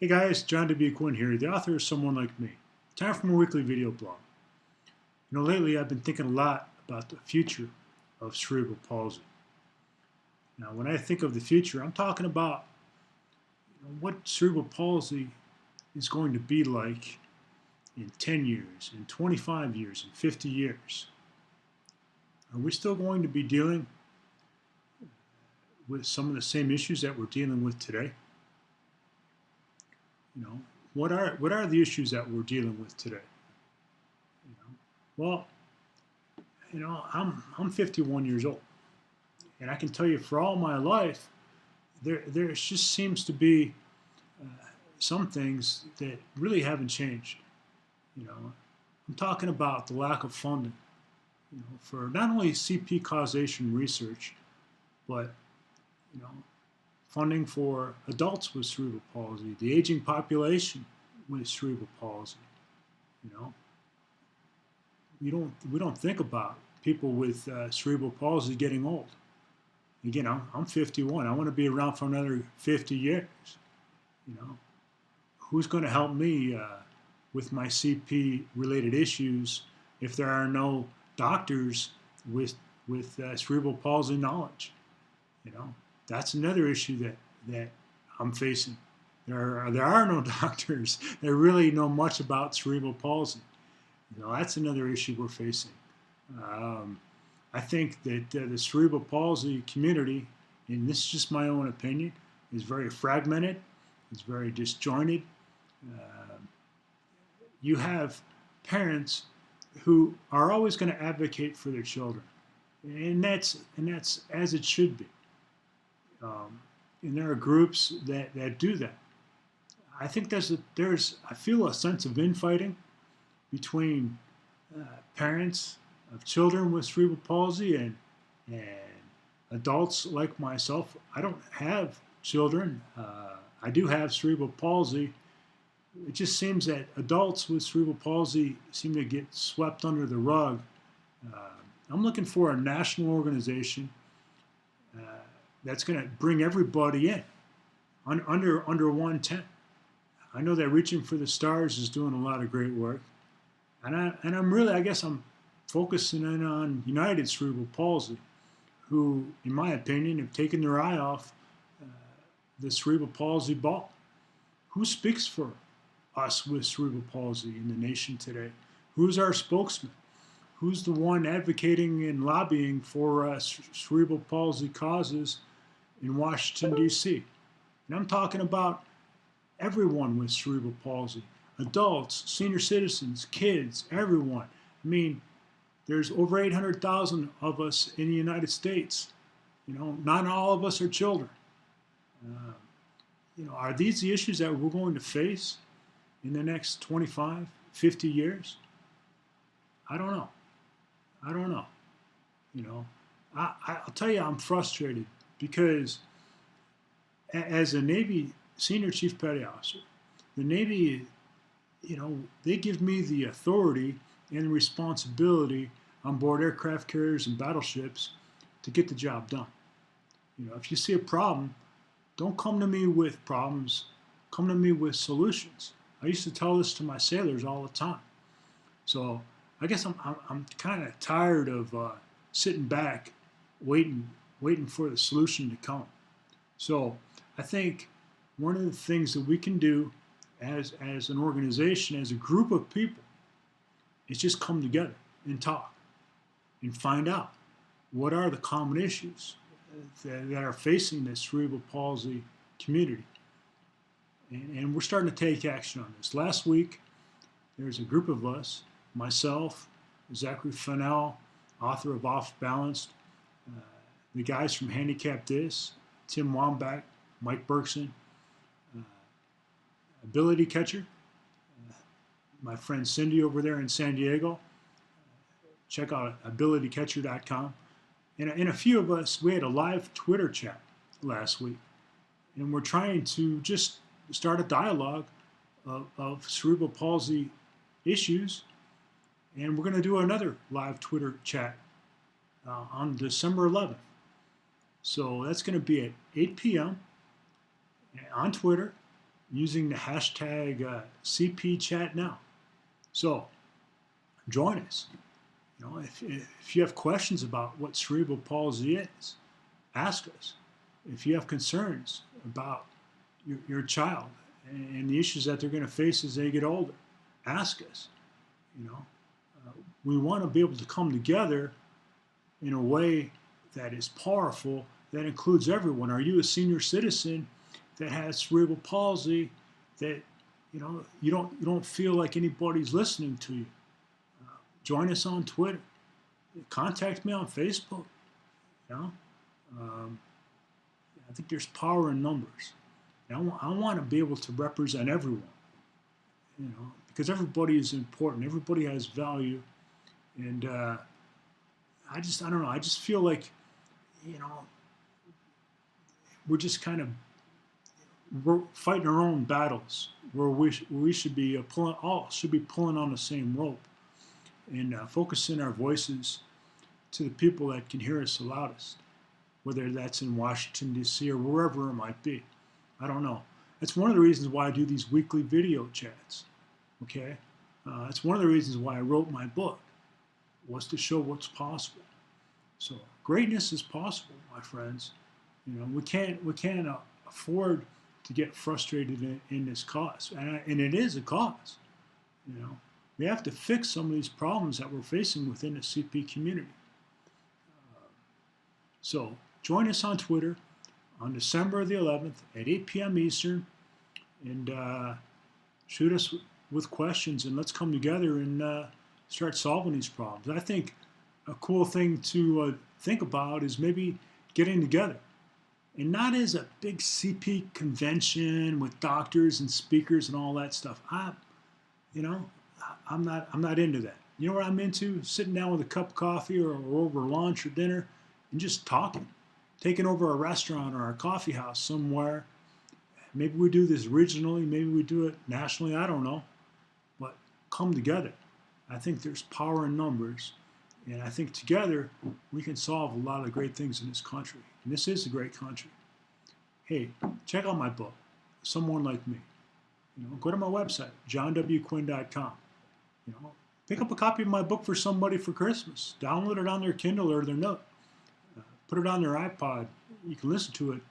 Hey guys, John W. Quinn here, the author of Someone Like Me. Time for my weekly video blog. Lately I've been thinking a lot about the future of cerebral palsy. Now, when I think of the future, I'm talking about what cerebral palsy is going to be like in 10 years, in 25 years, in 50 years. Are we still going to be dealing with some of the same issues that we're dealing with today? What are the issues that we're dealing with today? Well, I'm 51 years old, and I can tell you for all my life, there just seems to be some things that really haven't changed. I'm talking about the lack of funding, for not only CP causation research, but funding for adults with cerebral palsy, the aging population with cerebral palsy. We don't think about people with cerebral palsy getting old. Again, I'm 51. I want to be around for another 50 years. Who's going to help me with my CP related issues if there are no doctors with cerebral palsy knowledge? That's another issue that I'm facing. There are no doctors that really know much about cerebral palsy. That's another issue we're facing. I think that the cerebral palsy community, and this is just my own opinion, is very fragmented. It's very disjointed. You have parents who are always going to advocate for their children, and that's as it should be. And there are groups that do that. I think I feel a sense of infighting between parents of children with cerebral palsy and adults like myself. I don't have children. I do have cerebral palsy. It just seems that adults with cerebral palsy seem to get swept under the rug. I'm looking for a national organization that's going to bring everybody in under one tent. I know that Reaching for the Stars is doing a lot of great work, and I guess I'm focusing in on United Cerebral Palsy, who, in my opinion, have taken their eye off the cerebral palsy ball. Who speaks for us with cerebral palsy in the nation today? Who's our spokesman? Who's the one advocating and lobbying for cerebral palsy causes in Washington, D.C.? And I'm talking about everyone with cerebral palsy, adults, senior citizens, kids, everyone. I mean, there's over 800,000 of us in the United States. Not all of us are children. Are these the issues that we're going to face in the next 25, 50 years? I don't know. I'll tell you, I'm frustrated because as a Navy Senior Chief Petty Officer, the Navy, they give me the authority and the responsibility on board aircraft carriers and battleships to get the job done. If you see a problem, don't come to me with problems, come to me with solutions. I used to tell this to my sailors all the time. So I guess I'm kind of tired of sitting back, waiting for the solution to come. So I think one of the things that we can do as an organization, as a group of people, is just come together and talk and find out what are the common issues that are facing the cerebral palsy community. And we're starting to take action on this. Last week, there's a group of us, myself, Zachary Fennell, author of Off Balanced, the guys from Handicap This, Tim Wambach, Mike Bergson, Ability Catcher, my friend Cindy over there in San Diego. Check out abilitycatcher.com. And a few of us, we had a live Twitter chat last week. And we're trying to just start a dialogue of cerebral palsy issues. And we're going to do another live Twitter chat on December 11th. So that's going to be at 8 p.m. on Twitter. using the hashtag CPChatNow. So join us. You know, if you have questions about what cerebral palsy is, ask us. If you have concerns about your child and the issues that they're going to face as they get older, ask us. You know, we want to be able to come together in a way that is powerful, that includes everyone. Are you a senior citizen that has cerebral palsy that you don't feel like anybody's listening to you? Join us on Twitter. Contact me on Facebook. You know, I think there's power in numbers. And I want to be able to represent everyone. You know, because everybody is important. Everybody has value, and I don't know. I just feel like, we're just kind of we're fighting our own battles where we should be pulling on the same rope and focusing our voices to the people that can hear us the loudest, whether that's in Washington, D.C. or wherever it might be. I don't know. That's one of the reasons why I do these weekly video chats. Okay, that's one of the reasons why I wrote my book, was to show what's possible. So greatness is possible, my friends. You know, we can't afford to get frustrated in this cause, and it is a cause. You know, we have to fix some of these problems that we're facing within the CP community. So join us on Twitter on December the 11th at 8 p.m. Eastern, and shoot us with questions, and let's come together and start solving these problems. I think a cool thing to think about is maybe getting together, and not as a big CP convention with doctors and speakers and all that stuff. I'm not into that. You know what I'm into? Sitting down with a cup of coffee or over lunch or dinner and just talking, taking over a restaurant or a coffee house somewhere. Maybe we do this regionally, maybe we do it nationally, I don't know. But come together. I think there's power in numbers, and I think together we can solve a lot of great things in this country. And this is a great country. Hey, check out my book, Someone Like Me. You know, go to my website, johnwquinn.com. You know, pick up a copy of my book for somebody for Christmas. Download it on their Kindle or their Note. Put it on their iPod. You can listen to it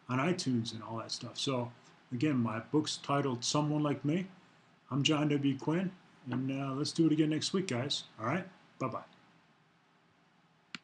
on iTunes and all that stuff. So, again, my book's titled Someone Like Me. I'm John W. Quinn, and let's do it again next week, guys. All right? Bye-bye.